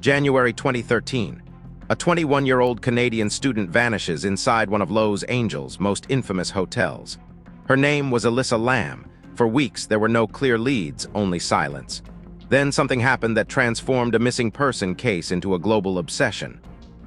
January 2013. A 21-year-old Canadian student vanishes inside one of Los Angeles' most infamous hotels. Her name was Elisa Lam. For weeks, there were no clear leads, only silence. Then something happened that transformed a missing person case into a global obsession.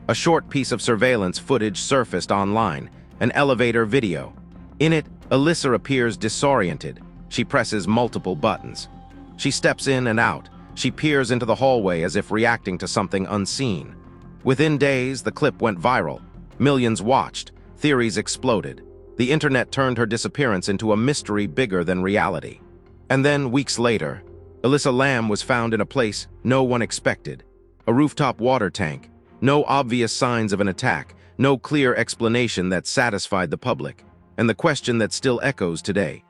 A short piece of surveillance footage surfaced online, an elevator video. In it, Elisa appears disoriented. She presses multiple buttons. She steps in and out. She peers into the hallway as if reacting to something unseen. Within days, the clip went viral. Millions watched. Theories exploded. The internet turned her disappearance into a mystery bigger than reality. And then, weeks later, Elisa Lam was found in a place no one expected. A rooftop water tank. No obvious signs of an attack. No clear explanation that satisfied the public. And the question that still echoes today.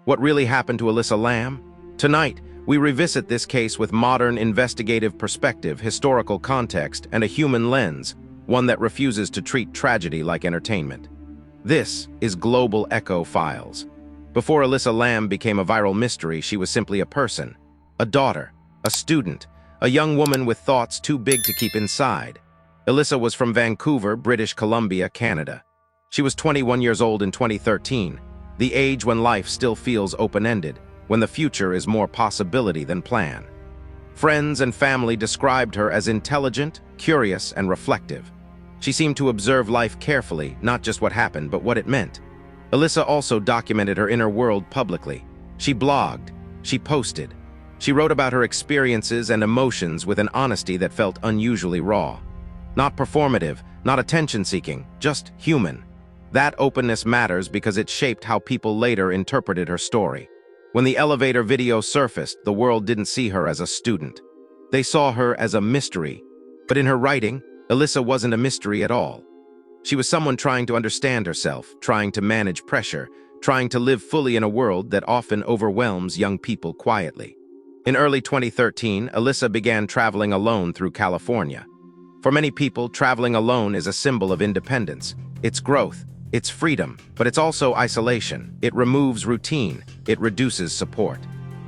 What really happened to Elisa Lam? Tonight, we revisit this case with modern investigative perspective, historical context, and a human lens, one that refuses to treat tragedy like entertainment. This is Global Echo Files. Before Elisa Lam became a viral mystery, she was simply a person, a daughter, a student, a young woman with thoughts too big to keep inside. Elisa was from Vancouver, British Columbia, Canada. She was 21 years old in 2013, the age when life still feels open-ended, when the future is more possibility than plan. Friends and family described her as intelligent, curious, and reflective. She seemed to observe life carefully, not just what happened, but what it meant. Elisa also documented her inner world publicly. She blogged, she posted, she wrote about her experiences and emotions with an honesty that felt unusually raw. Not performative, not attention-seeking, just human. That openness matters because it shaped how people later interpreted her story. When the elevator video surfaced, the world didn't see her as a student. They saw her as a mystery. But in her writing, Elisa wasn't a mystery at all. She was someone trying to understand herself, trying to manage pressure, trying to live fully in a world that often overwhelms young people quietly. In early 2013, Elisa began traveling alone through California. For many people, traveling alone is a symbol of independence. It's growth. It's freedom, but it's also isolation. It removes routine, it reduces support.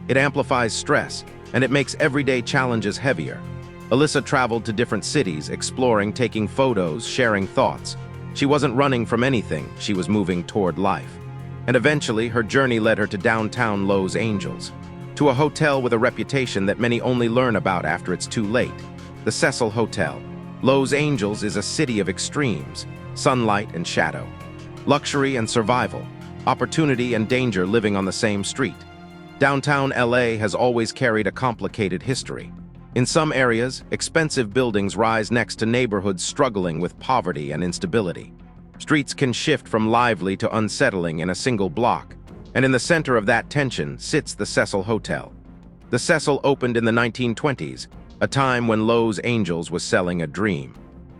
It amplifies stress, and it makes everyday challenges heavier. Elisa traveled to different cities, exploring, taking photos, sharing thoughts. She wasn't running from anything, she was moving toward life. And eventually, her journey led her to downtown Los Angeles, to a hotel with a reputation that many only learn about after it's too late, the Cecil Hotel. Los Angeles is a city of extremes, sunlight and shadow. Luxury and survival, opportunity and danger living on the same street. Downtown LA has always carried a complicated history. In some areas, expensive buildings rise next to neighborhoods struggling with poverty and instability. Streets can shift from lively to unsettling in a single block, and in the center of that tension sits the Cecil Hotel. The Cecil opened in the 1920s, a time when Los Angeles was selling a dream.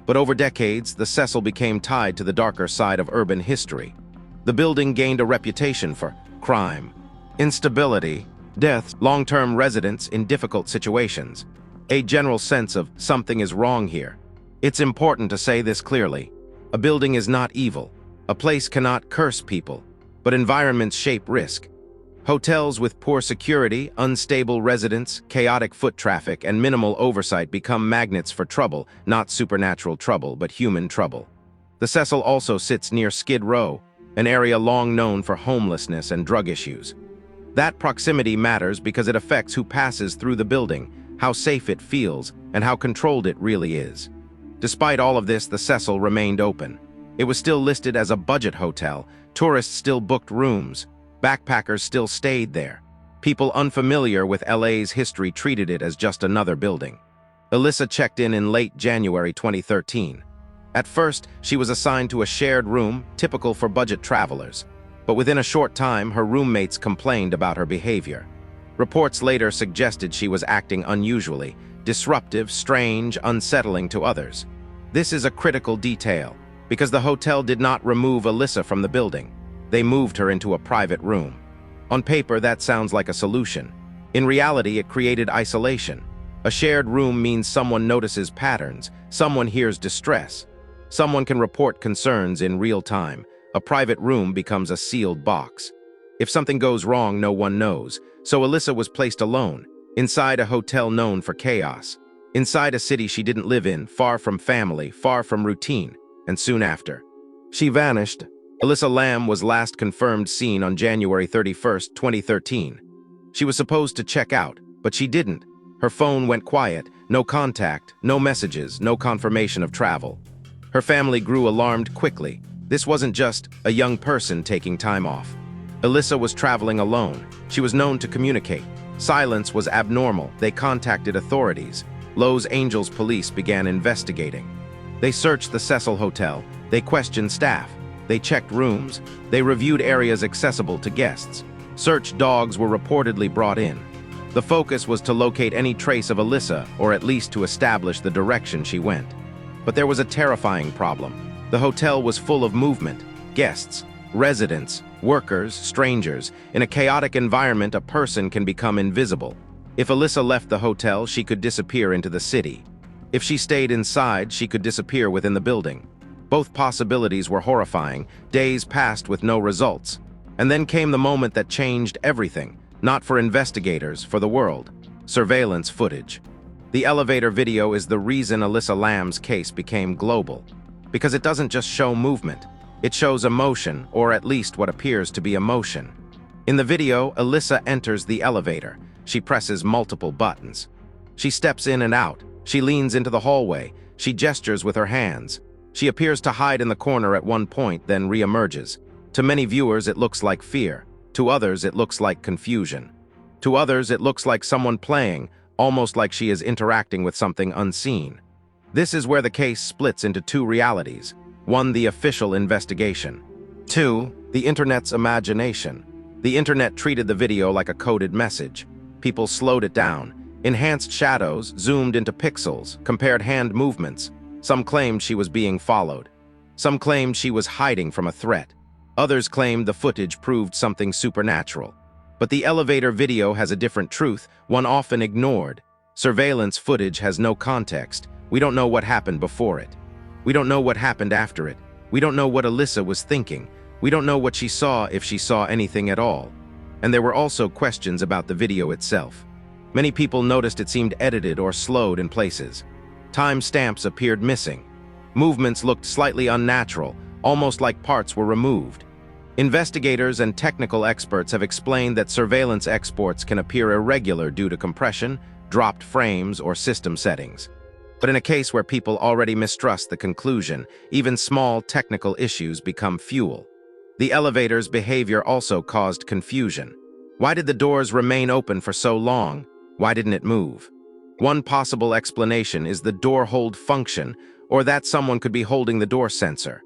But over decades, the Cecil became tied to the darker side of urban history. The building gained a reputation for crime, instability, death, long-term residents in difficult situations, a general sense of something is wrong here. It's important to say this clearly. A building is not evil. A place cannot curse people, but environments shape risk. Hotels with poor security, unstable residents, chaotic foot traffic, and minimal oversight become magnets for trouble, not supernatural trouble, but human trouble. The Cecil also sits near Skid Row, an area long known for homelessness and drug issues. That proximity matters because it affects who passes through the building, how safe it feels, and how controlled it really is. Despite all of this, the Cecil remained open. It was still listed as a budget hotel, tourists still booked rooms, backpackers still stayed there. People unfamiliar with LA's history treated it as just another building. Elisa checked in late January 2013. At first, she was assigned to a shared room, typical for budget travelers. But within a short time, her roommates complained about her behavior. Reports later suggested she was acting unusually, disruptive, strange, unsettling to others. This is a critical detail, because the hotel did not remove Elisa from the building. They moved her into a private room. On paper, that sounds like a solution. In reality, it created isolation. A shared room means someone notices patterns, someone hears distress, someone can report concerns in real time. A private room becomes a sealed box. If something goes wrong, no one knows. So Elisa was placed alone, inside a hotel known for chaos. inside a city she didn't live in, far from family, far from routine, and soon after, she vanished. Elisa Lam was last confirmed seen on January 31st, 2013. She was supposed to check out, but she didn't. Her phone went quiet, no contact, no messages, no confirmation of travel. Her family grew alarmed quickly. This wasn't just a young person taking time off. Elisa was traveling alone. She was known to communicate. Silence was abnormal. They contacted authorities. Los Angeles police began investigating. They searched the Cecil Hotel. They questioned staff. They checked rooms. They reviewed areas accessible to guests. Search dogs were reportedly brought in. The focus was to locate any trace of Elisa, or at least to establish the direction she went. But there was a terrifying problem. The hotel was full of movement, guests, residents, workers, strangers. In a chaotic environment, a person can become invisible. If Elisa left the hotel, she could disappear into the city. If she stayed inside, she could disappear within the building. Both possibilities were horrifying. Days passed with no results. And then came the moment that changed everything, not for investigators, for the world. Surveillance footage. The elevator video is the reason Elisa Lam's case became global. Because it doesn't just show movement, it shows emotion, or at least what appears to be emotion. In the video, Elisa enters the elevator. She presses multiple buttons. She steps in and out. She leans into the hallway. She gestures with her hands. She appears to hide in the corner at one point, then reemerges. To many viewers, it looks like fear. To others, it looks like confusion. To others, it looks like someone playing, almost like she is interacting with something unseen. This is where the case splits into two realities. One, the official investigation. Two, the internet's imagination. The internet treated the video like a coded message. People slowed it down, enhanced shadows, zoomed into pixels, compared hand movements. Some claimed she was being followed. Some claimed she was hiding from a threat. Others claimed the footage proved something supernatural. But the elevator video has a different truth, one often ignored. Surveillance footage has no context. We don't know what happened before it. We don't know what happened after it. We don't know what Elisa was thinking. We don't know what she saw, if she saw anything at all. And there were also questions about the video itself. Many people noticed it seemed edited or slowed in places. Time stamps appeared missing. Movements looked slightly unnatural, almost like parts were removed. Investigators and technical experts have explained that surveillance exports can appear irregular due to compression, dropped frames, or system settings. But in a case where people already mistrust the conclusion, even small technical issues become fuel. The elevator's behavior also caused confusion. Why did the doors remain open for so long? Why didn't it move? One possible explanation is the door hold function, or that someone could be holding the door sensor.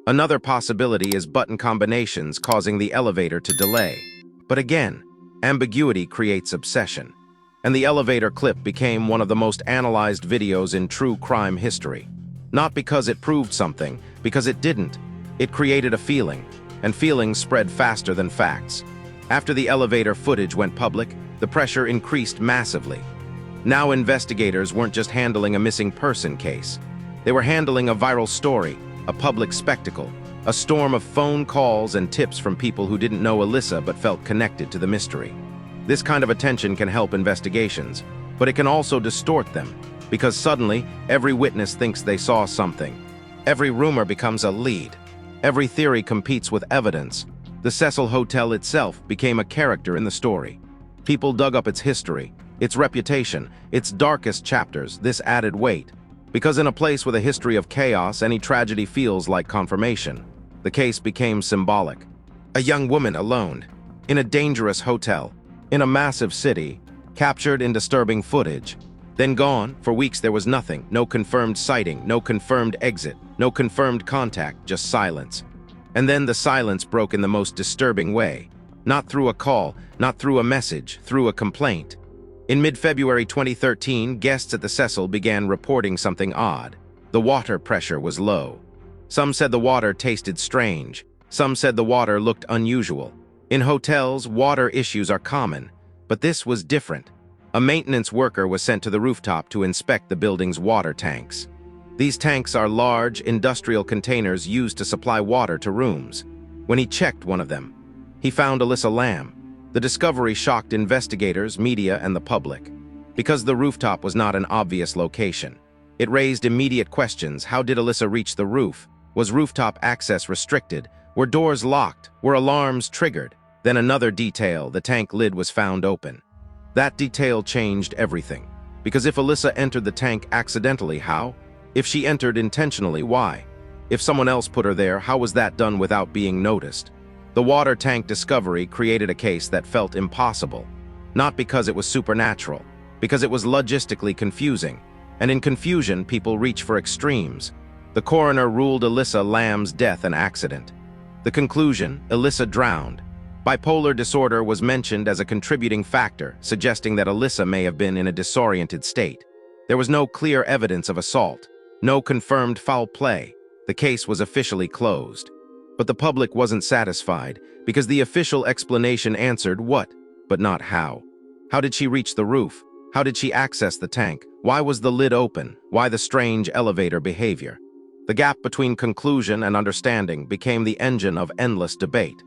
Another possibility is button combinations causing the elevator to delay. But again, ambiguity creates obsession. And the elevator clip became one of the most analyzed videos in true crime history. Not because it proved something, because it didn't. It created a feeling, and feelings spread faster than facts. After the elevator footage went public, the pressure increased massively. Now investigators weren't just handling a missing person case. They were handling a viral story, a public spectacle, a storm of phone calls and tips from people who didn't know Elisa but felt connected to the mystery. This kind of attention can help investigations, but it can also distort them, because suddenly, every witness thinks they saw something. Every rumor becomes a lead. Every theory competes with evidence. The Cecil Hotel itself became a character in the story. People dug up its history, its reputation, its darkest chapters. This added weight. Because in a place with a history of chaos, any tragedy feels like confirmation. The case became symbolic. A young woman alone, in a dangerous hotel, in a massive city, captured in disturbing footage. Then gone. For weeks there was nothing, no confirmed sighting, no confirmed exit, no confirmed contact, just silence. And then the silence broke in the most disturbing way. Not through a call, not through a message, through a complaint. In mid-February 2013, guests at the Cecil began reporting something odd. The water pressure was low. Some said the water tasted strange. Some said the water looked unusual. In hotels, water issues are common, but this was different. A maintenance worker was sent to the rooftop to inspect the building's water tanks. These tanks are large, industrial containers used to supply water to rooms. When he checked one of them, he found Elisa Lam. The discovery shocked investigators, media, and the public. Because the rooftop was not an obvious location. It raised immediate questions. How did Elisa reach the roof? Was rooftop access restricted? Were doors locked? Were alarms triggered? Then another detail, the tank lid was found open. That detail changed everything. Because if Elisa entered the tank accidentally, how? If she entered intentionally, why? If someone else put her there, how was that done without being noticed? The water tank discovery created a case that felt impossible. Not because it was supernatural, because it was logistically confusing. And in confusion, people reach for extremes. The coroner ruled Elisa Lam's death an accident. The conclusion, Elisa drowned. Bipolar disorder was mentioned as a contributing factor, suggesting that Elisa may have been in a disoriented state. There was no clear evidence of assault, no confirmed foul play. The case was officially closed. But the public wasn't satisfied, because the official explanation answered what, but not how. How did she reach the roof? How did she access the tank? Why was the lid open? Why the strange elevator behavior? The gap between conclusion and understanding became the engine of endless debate.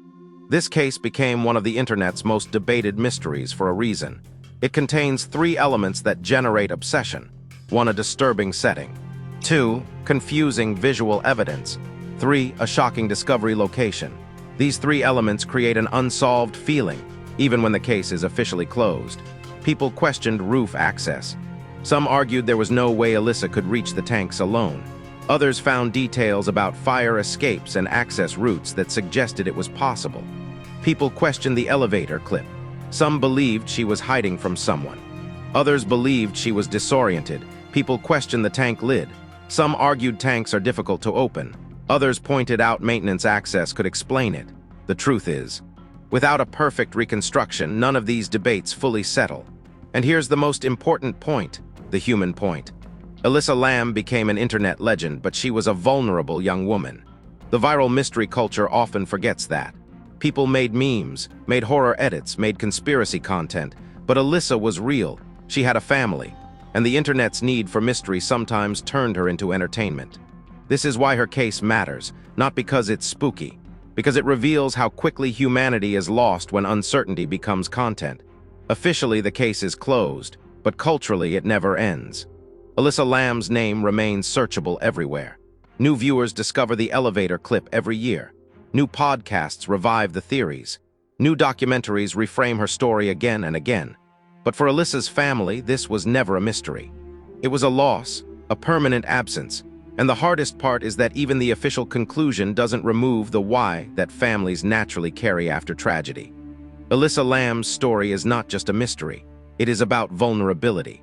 This case became one of the internet's most debated mysteries for a reason. It contains 3 elements that generate obsession. 1, a disturbing setting. 2, confusing visual evidence. 3, a shocking discovery location. These 3 elements create an unsolved feeling, even when the case is officially closed. People questioned roof access. Some argued there was no way Elisa could reach the tanks alone. Others found details about fire escapes and access routes that suggested it was possible. People questioned the elevator clip. Some believed she was hiding from someone. Others believed she was disoriented. People questioned the tank lid. Some argued tanks are difficult to open. Others pointed out maintenance access could explain it. The truth is, without a perfect reconstruction, none of these debates fully settle. And here's the most important point, the human point. Elisa Lam became an internet legend, but she was a vulnerable young woman. The viral mystery culture often forgets that. People made memes, made horror edits, made conspiracy content, but Elisa was real. She had a family, and the internet's need for mystery sometimes turned her into entertainment. This is why her case matters, not because it's spooky, because it reveals how quickly humanity is lost when uncertainty becomes content. Officially, the case is closed, but culturally it never ends. Elisa Lam's name remains searchable everywhere. New viewers discover the elevator clip every year. New podcasts revive the theories. New documentaries reframe her story again and again. But for Elisa's family, this was never a mystery. It was a loss, a permanent absence. And the hardest part is that even the official conclusion doesn't remove the why that families naturally carry after tragedy. Elisa Lam's story is not just a mystery. It is about vulnerability,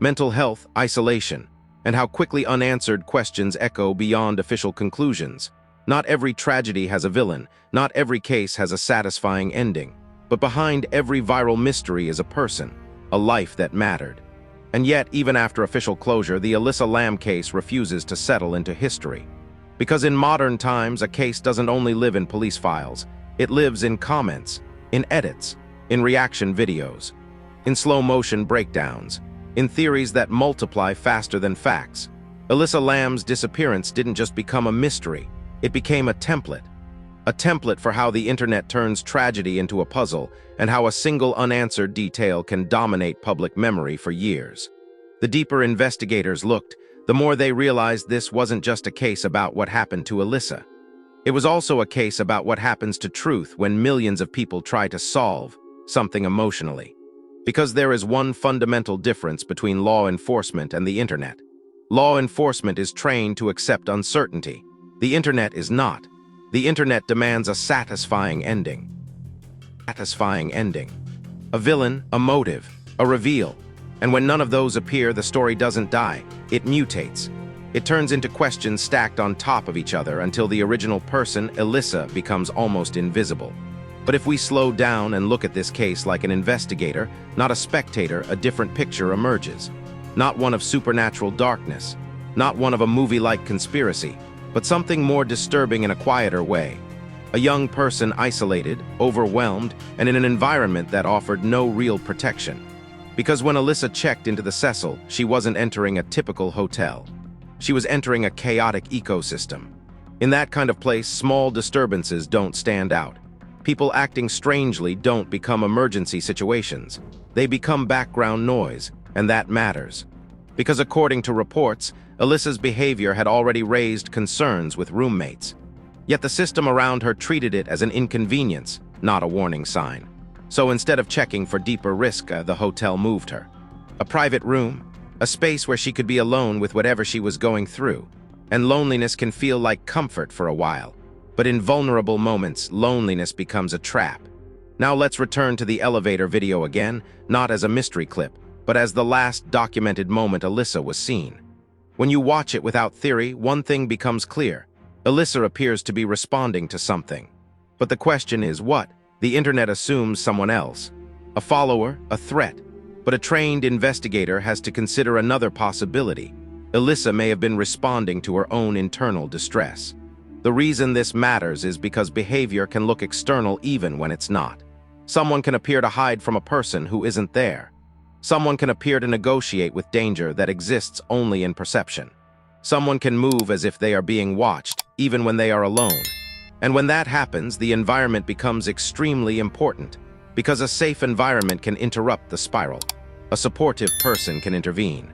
mental health, isolation, and how quickly unanswered questions echo beyond official conclusions. Not every tragedy has a villain, not every case has a satisfying ending, but behind every viral mystery is a person, a life that mattered. And yet, even after official closure, the Elisa Lam case refuses to settle into history. Because in modern times, a case doesn't only live in police files, it lives in comments, in edits, in reaction videos, in slow-motion breakdowns, in theories that multiply faster than facts. Elisa Lam's disappearance didn't just become a mystery, it became a template for how the internet turns tragedy into a puzzle and how a single unanswered detail can dominate public memory for years. The deeper investigators looked, the more they realized this wasn't just a case about what happened to Elisa. It was also a case about what happens to truth when millions of people try to solve something emotionally. Because there is one fundamental difference between law enforcement and the internet. Law enforcement is trained to accept uncertainty. The internet is not. The internet demands a satisfying ending. A villain, a motive, a reveal. And when none of those appear, the story doesn't die. It mutates. It turns into questions stacked on top of each other until the original person, Elisa, becomes almost invisible. But if we slow down and look at this case like an investigator, not a spectator, a different picture emerges. Not one of supernatural darkness, not one of a movie-like conspiracy, but something more disturbing in a quieter way. A young person isolated, overwhelmed, and in an environment that offered no real protection. Because when Elisa checked into the Cecil, she wasn't entering a typical hotel. She was entering a chaotic ecosystem. In that kind of place, small disturbances don't stand out. People acting strangely don't become emergency situations. They become background noise, And that matters. Because according to reports, Elisa's behavior had already raised concerns with roommates. Yet the system around her treated it as an inconvenience, not a warning sign. So instead of checking for deeper risk, the hotel moved her. A private room, a space where she could be alone with whatever she was going through. And loneliness can feel like comfort for a while. But in vulnerable moments, loneliness becomes a trap. Now let's return to the elevator video again, not as a mystery clip, but as the last documented moment Elisa was seen. When you watch it without theory, one thing becomes clear. Elisa appears to be responding to something. But the question is what? The internet assumes someone else. A follower, a threat. But a trained investigator has to consider another possibility. Elisa may have been responding to her own internal distress. The reason this matters is because behavior can look external even when it's not. Someone can appear to hide from a person who isn't there. Someone can appear to negotiate with danger that exists only in perception. Someone can move as if they are being watched, even when they are alone. And when that happens, the environment becomes extremely important, because a safe environment can interrupt the spiral. A supportive person can intervene.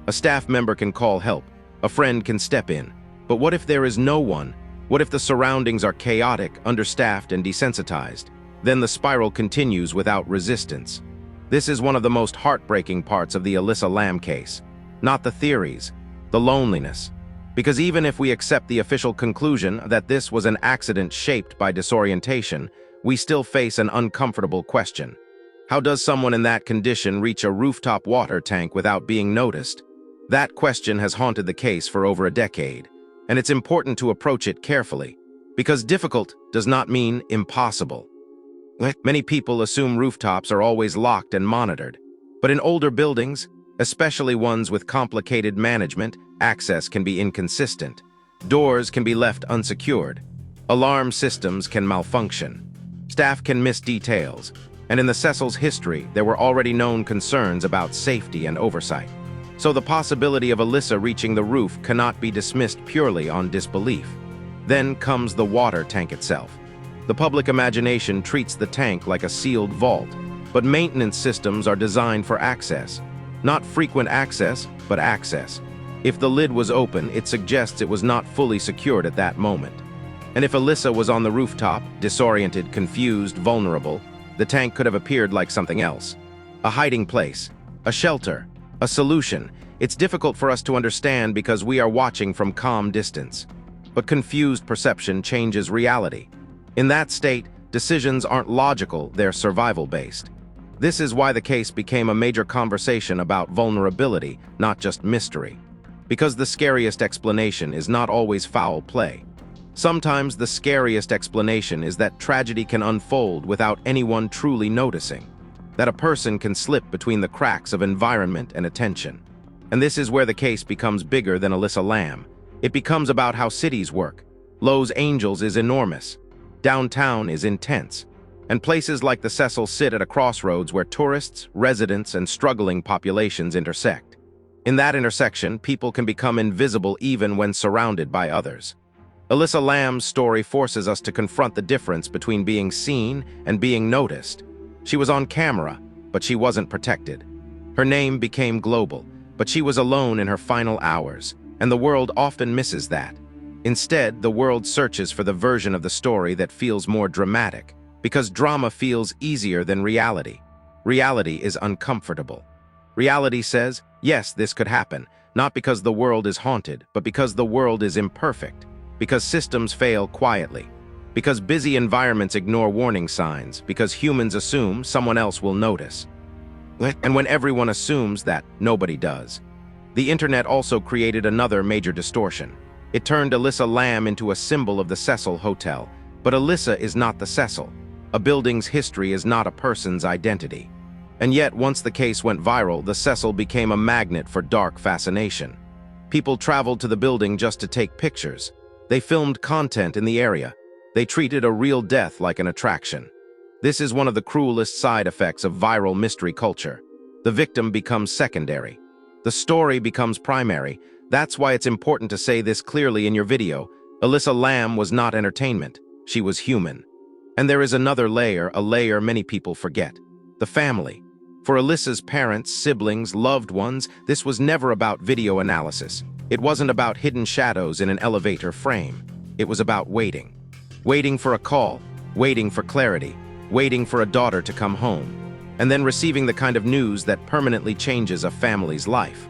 A staff member can call help. A friend can step in. But what if there is no one? What if the surroundings are chaotic, understaffed, and desensitized? Then the spiral continues without resistance. This is one of the most heartbreaking parts of the Elisa Lam case. Not the theories, the loneliness. Because even if we accept the official conclusion that this was an accident shaped by disorientation, we still face an uncomfortable question. How does someone in that condition reach a rooftop water tank without being noticed? That question has haunted the case for over a decade, and it's important to approach it carefully, because difficult does not mean impossible. Many people assume rooftops are always locked and monitored, but in older buildings, especially ones with complicated management, access can be inconsistent. Doors can be left unsecured. Alarm systems can malfunction. Staff can miss details. And in the Cecil's history, there were already known concerns about safety and oversight. So the possibility of Elisa reaching the roof cannot be dismissed purely on disbelief. Then comes the water tank itself. The public imagination treats the tank like a sealed vault, but maintenance systems are designed for access. Not frequent access, but access. If the lid was open, it suggests it was not fully secured at that moment. And if Elisa was on the rooftop, disoriented, confused, vulnerable, the tank could have appeared like something else. A hiding place, a shelter, a solution. It's difficult for us to understand because we are watching from calm distance. But confused perception changes reality. In that state, decisions aren't logical, they're survival-based. This is why the case became a major conversation about vulnerability, not just mystery. Because the scariest explanation is not always foul play. Sometimes the scariest explanation is that tragedy can unfold without anyone truly noticing. That a person can slip between the cracks of environment and attention. And this is where the case becomes bigger than Elisa Lam. It becomes about how cities work. Los Angeles is enormous. Downtown is intense. And places like the Cecil sit at a crossroads where tourists, residents, and struggling populations intersect. In that intersection, people can become invisible even when surrounded by others. Elisa Lam's story forces us to confront the difference between being seen and being noticed. She was on camera, but she wasn't protected. Her name became global, but she was alone in her final hours, and the world often misses that. Instead, the world searches for the version of the story that feels more dramatic, because drama feels easier than reality. Reality is uncomfortable. Reality says, yes, this could happen, not because the world is haunted, but because the world is imperfect, because systems fail quietly, because busy environments ignore warning signs, because humans assume someone else will notice. And when everyone assumes that, nobody does. The internet also created another major distortion. It turned Elisa Lam into a symbol of the Cecil Hotel, but Elisa is not the Cecil. A building's history is not a person's identity. And yet, once the case went viral, the Cecil became a magnet for dark fascination. People traveled to the building just to take pictures. They filmed content in the area. They treated a real death like an attraction. This is one of the cruelest side effects of viral mystery culture. The victim becomes secondary. The story becomes primary. That's why it's important to say this clearly in your video. Elisa Lam was not entertainment. She was human. And there is another layer, a layer many people forget. The family. For Elisa's parents, siblings, loved ones, this was never about video analysis. It wasn't about hidden shadows in an elevator frame. It was about waiting. Waiting for a call, waiting for clarity, waiting for a daughter to come home, and then receiving the kind of news that permanently changes a family's life.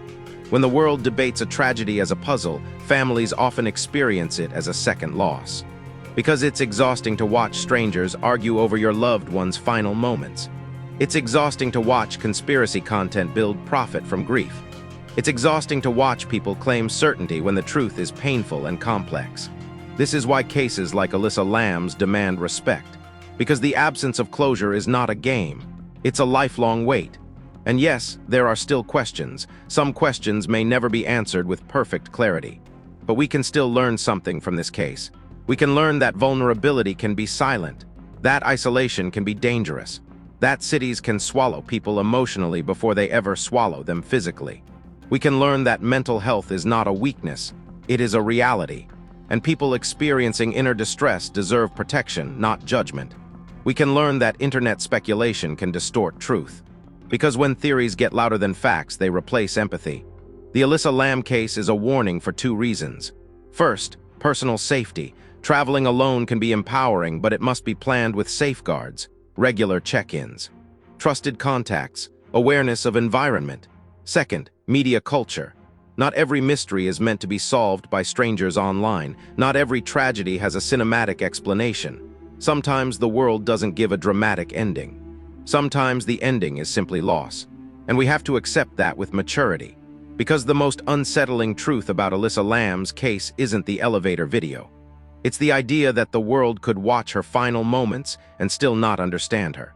When the world debates a tragedy as a puzzle, families often experience it as a second loss. Because it's exhausting to watch strangers argue over your loved one's final moments. It's exhausting to watch conspiracy content build profit from grief. It's exhausting to watch people claim certainty when the truth is painful and complex. This is why cases like Elisa Lam's demand respect. Because the absence of closure is not a game. It's a lifelong wait. And yes, there are still questions. Some questions may never be answered with perfect clarity. But we can still learn something from this case. We can learn that vulnerability can be silent. That isolation can be dangerous. That cities can swallow people emotionally before they ever swallow them physically. We can learn that mental health is not a weakness, it is a reality. And people experiencing inner distress deserve protection, not judgment. We can learn that internet speculation can distort truth. Because when theories get louder than facts, they replace empathy. The Elisa Lam case is a warning for two reasons. First, personal safety. Traveling alone can be empowering, but it must be planned with safeguards. Regular check-ins, trusted contacts, awareness of environment. Second, media culture. Not every mystery is meant to be solved by strangers online. Not every tragedy has a cinematic explanation. Sometimes the world doesn't give a dramatic ending. Sometimes the ending is simply loss. And we have to accept that with maturity. Because the most unsettling truth about Elisa Lam's case isn't the elevator video. It's the idea that the world could watch her final moments and still not understand her.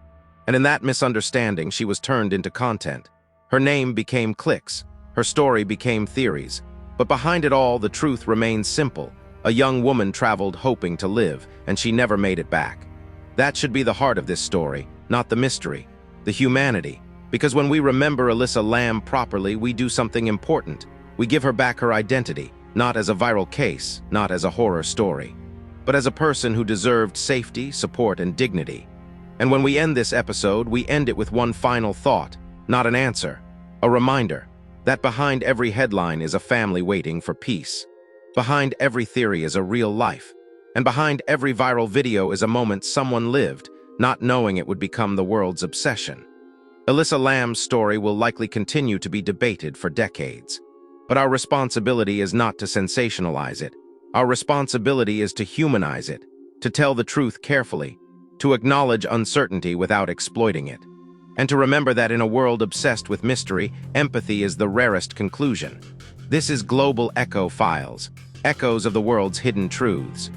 And in that misunderstanding, she was turned into content. Her name became clicks. Her story became theories. But behind it all, the truth remains simple. A young woman traveled hoping to live, and she never made it back. That should be the heart of this story, not the mystery, the humanity. Because when we remember Elisa Lam properly, we do something important. We give her back her identity. Not as a viral case, not as a horror story, but as a person who deserved safety, support, and dignity. And when we end this episode, we end it with one final thought, not an answer, a reminder that behind every headline is a family waiting for peace. Behind every theory is a real life, and behind every viral video is a moment someone lived, not knowing it would become the world's obsession. Elisa Lam's story will likely continue to be debated for decades. But our responsibility is not to sensationalize it. Our responsibility is to humanize it, to tell the truth carefully, to acknowledge uncertainty without exploiting it, and to remember that in a world obsessed with mystery, empathy is the rarest conclusion. This is Global Echo Files, echoes of the world's hidden truths.